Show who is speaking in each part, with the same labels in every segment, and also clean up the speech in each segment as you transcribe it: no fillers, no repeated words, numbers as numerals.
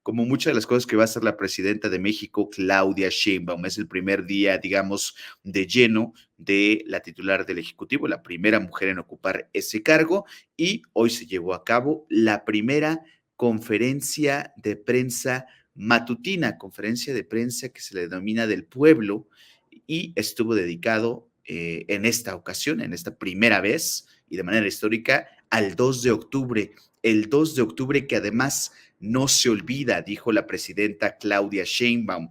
Speaker 1: como muchas de las cosas que va a hacer la presidenta de México, Claudia Sheinbaum. Es el primer día, digamos, de lleno de la titular del Ejecutivo, la primera mujer en ocupar ese cargo, y hoy se llevó a cabo la primera conferencia de prensa matutina, conferencia de prensa que se le denomina del pueblo, y estuvo dedicado en esta ocasión, en esta primera vez y de manera histórica, al 2 de octubre, el 2 de octubre que además no se olvida, dijo la presidenta Claudia Sheinbaum,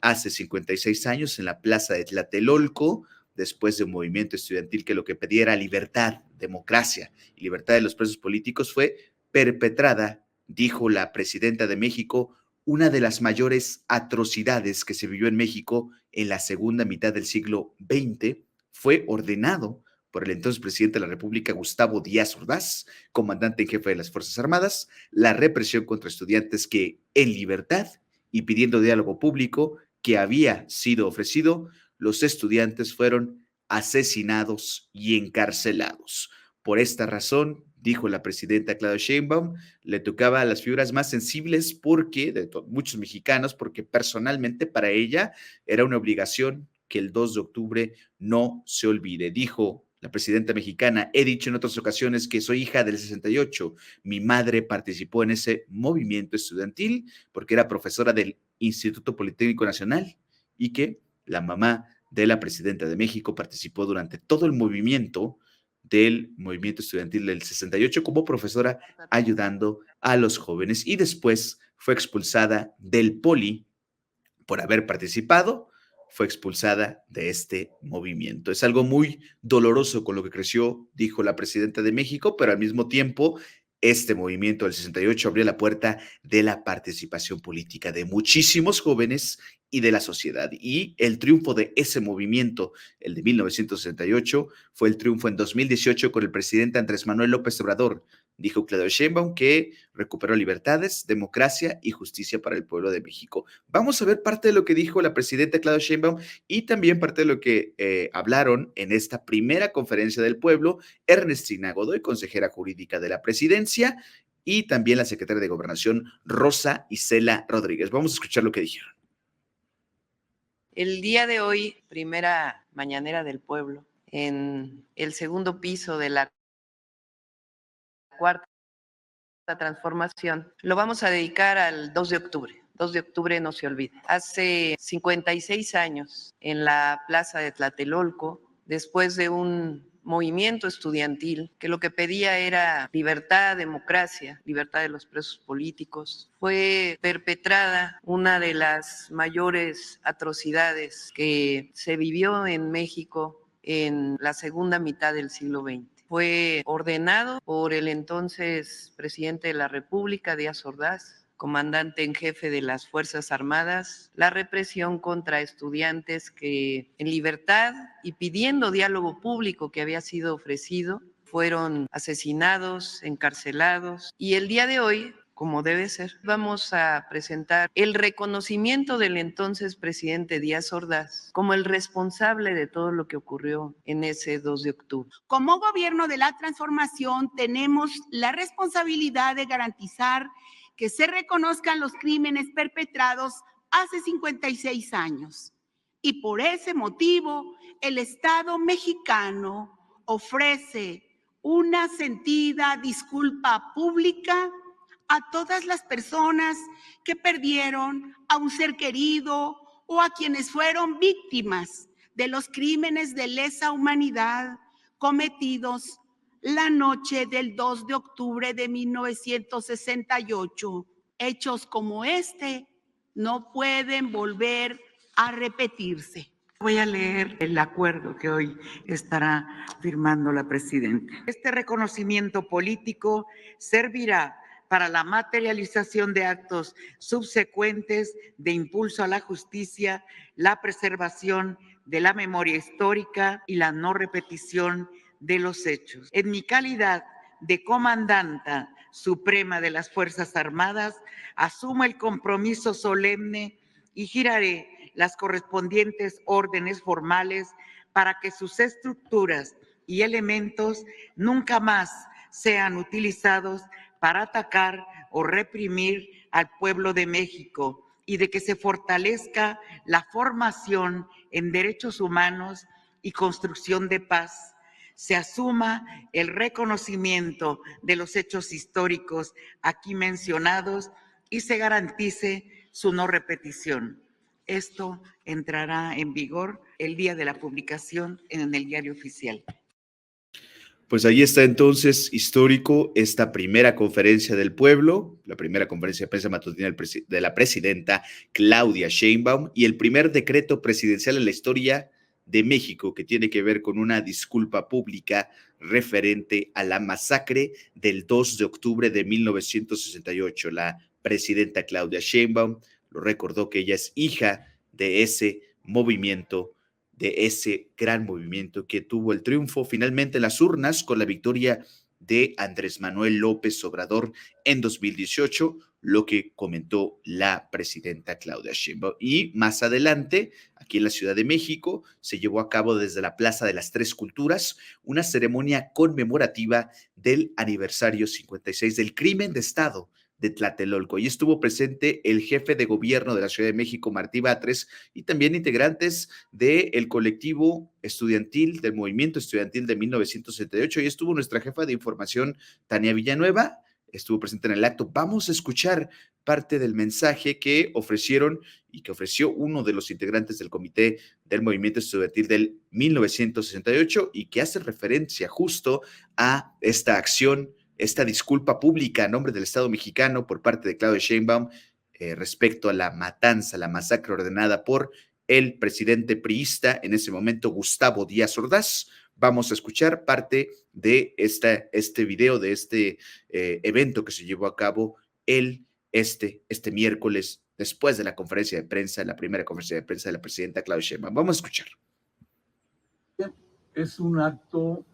Speaker 1: hace 56 años en la plaza de Tlatelolco, después de un movimiento estudiantil que lo que pedía era libertad, democracia y libertad de los presos políticos, fue perpetrada, dijo la presidenta de México, una de las mayores atrocidades que se vivió en México en la segunda mitad del siglo XX. Fue ordenado por el entonces presidente de la República, Gustavo Díaz Ordaz, comandante en jefe de las Fuerzas Armadas, la represión contra estudiantes que, en libertad y pidiendo diálogo público que había sido ofrecido, los estudiantes fueron asesinados y encarcelados. Por esta razón, dijo la presidenta Claudia Sheinbaum, le tocaba a las figuras más sensibles de muchos mexicanos, porque personalmente para ella era una obligación que el 2 de octubre no se olvide. Dijo la presidenta mexicana, he dicho en otras ocasiones que soy hija del 68. Mi madre participó en ese movimiento estudiantil porque era profesora del Instituto Politécnico Nacional y que la mamá de la presidenta de México participó durante todo el movimiento del movimiento estudiantil del 68 como profesora ayudando a los jóvenes, y después fue expulsada del Poli por haber participado, fue expulsada de este movimiento. Es algo muy doloroso con lo que creció, dijo la presidenta de México, pero al mismo tiempo este movimiento del 68 abrió la puerta de la participación política de muchísimos jóvenes y de la sociedad. Y el triunfo de ese movimiento, el de 1968, fue el triunfo en 2018 con el presidente Andrés Manuel López Obrador. Dijo Claudia Sheinbaum que recuperó libertades, democracia y justicia para el pueblo de México. Vamos a ver parte de lo que dijo la presidenta Claudia Sheinbaum y también parte de lo que hablaron en esta primera conferencia del pueblo Ernestina Godoy, consejera jurídica de la presidencia, y también la secretaria de Gobernación, Rosa Isela Rodríguez. Vamos a escuchar lo que dijeron.
Speaker 2: El día de hoy, primera mañanera del pueblo, en el segundo piso de la cuarta transformación, lo vamos a dedicar al 2 de octubre. 2 de octubre no se olvide. Hace 56 años, en la plaza de Tlatelolco, después de un movimiento estudiantil que lo que pedía era libertad, democracia, libertad de los presos políticos, fue perpetrada una de las mayores atrocidades que se vivió en México en la segunda mitad del siglo XX. Fue ordenado por el entonces presidente de la República, Díaz Ordaz, comandante en jefe de las Fuerzas Armadas, la represión contra estudiantes que en libertad y pidiendo diálogo público que había sido ofrecido, fueron asesinados, encarcelados, y el día de hoy, como debe ser, vamos a presentar el reconocimiento del entonces presidente Díaz Ordaz como el responsable de todo lo que ocurrió en ese 2 de octubre.
Speaker 3: Como gobierno de la transformación tenemos la responsabilidad de garantizar que se reconozcan los crímenes perpetrados hace 56 años. Y por ese motivo, el Estado mexicano ofrece una sentida disculpa pública a todas las personas que perdieron a un ser querido o a quienes fueron víctimas de los crímenes de lesa humanidad cometidos la noche del 2 de octubre de 1968. Hechos como este no pueden volver a repetirse.
Speaker 4: Voy a leer el acuerdo que hoy estará firmando la presidenta. Este reconocimiento político servirá para la materialización de actos subsecuentes de impulso a la justicia, la preservación de la memoria histórica y la no repetición de los hechos. En mi calidad de comandanta suprema de las Fuerzas Armadas, asumo el compromiso solemne y giraré las correspondientes órdenes formales para que sus estructuras y elementos nunca más sean utilizados para atacar o reprimir al pueblo de México y de que se fortalezca la formación en derechos humanos y construcción de paz, se asuma el reconocimiento de los hechos históricos aquí mencionados y se garantice su no repetición. Esto entrará en vigor el día de la publicación en el Diario Oficial.
Speaker 1: Pues ahí está entonces, histórico, esta primera conferencia del pueblo, la primera conferencia de prensa matutina de la presidenta Claudia Sheinbaum y el primer decreto presidencial en la historia de México que tiene que ver con una disculpa pública referente a la masacre del 2 de octubre de 1968. La presidenta Claudia Sheinbaum lo recordó que ella es hija de ese movimiento, de ese gran movimiento que tuvo el triunfo finalmente en las urnas con la victoria de Andrés Manuel López Obrador en 2018, lo que comentó la presidenta Claudia Sheinbaum. Y más adelante, aquí en la Ciudad de México, se llevó a cabo desde la Plaza de las Tres Culturas una ceremonia conmemorativa del aniversario 56 del crimen de Estado de Tlatelolco. Y estuvo presente el jefe de gobierno de la Ciudad de México, Martí Batres, y también integrantes del colectivo estudiantil, del movimiento estudiantil de 1968. Y estuvo nuestra jefa de información, Tania Villanueva, estuvo presente en el acto. Vamos a escuchar parte del mensaje que ofrecieron y que ofreció uno de los integrantes del comité del movimiento estudiantil del 1968 y que hace referencia justo a esta acción, esta disculpa pública a nombre del Estado mexicano por parte de Claudia Sheinbaum respecto a la matanza, la masacre ordenada por el presidente priista en ese momento, Gustavo Díaz Ordaz. Vamos a escuchar parte de este video, de este evento que se llevó a cabo este miércoles, después de la conferencia de prensa, la primera conferencia de prensa de la presidenta Claudia Sheinbaum. Vamos a escuchar.
Speaker 5: Es un acto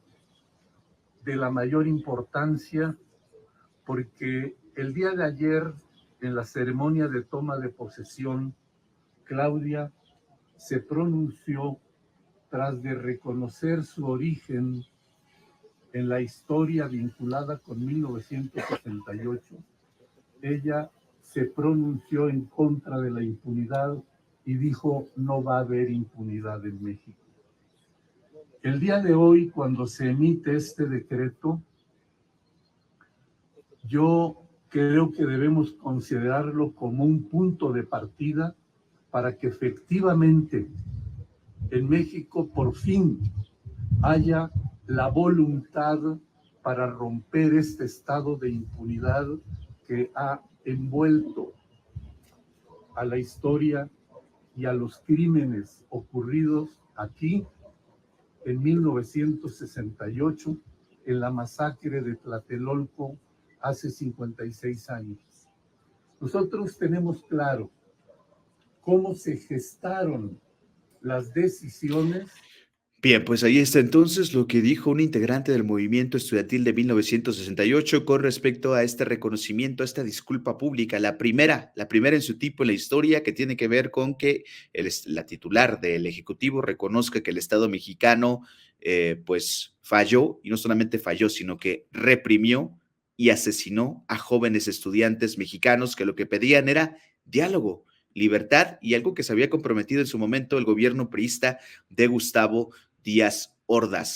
Speaker 5: de la mayor importancia porque el día de ayer, en la ceremonia de toma de posesión, Claudia se pronunció tras de reconocer su origen en la historia vinculada con 1968. Ella se pronunció en contra de la impunidad y dijo: no va a haber impunidad en México. El día de hoy, cuando se emite este decreto, yo creo que debemos considerarlo como un punto de partida para que efectivamente en México por fin haya la voluntad para romper este estado de impunidad que ha envuelto a la historia y a los crímenes ocurridos aquí en 1968, en la masacre de Tlatelolco hace 56 años. Nosotros tenemos claro cómo se gestaron las decisiones.
Speaker 1: Bien, pues ahí está entonces lo que dijo un integrante del movimiento estudiantil de 1968 con respecto a este reconocimiento, a esta disculpa pública, la primera en su tipo en la historia, que tiene que ver con que la titular del Ejecutivo reconozca que el Estado mexicano pues falló, y no solamente falló, sino que reprimió y asesinó a jóvenes estudiantes mexicanos que lo que pedían era diálogo, libertad y algo que se había comprometido en su momento el gobierno priista de Gustavo Díaz Ordaz.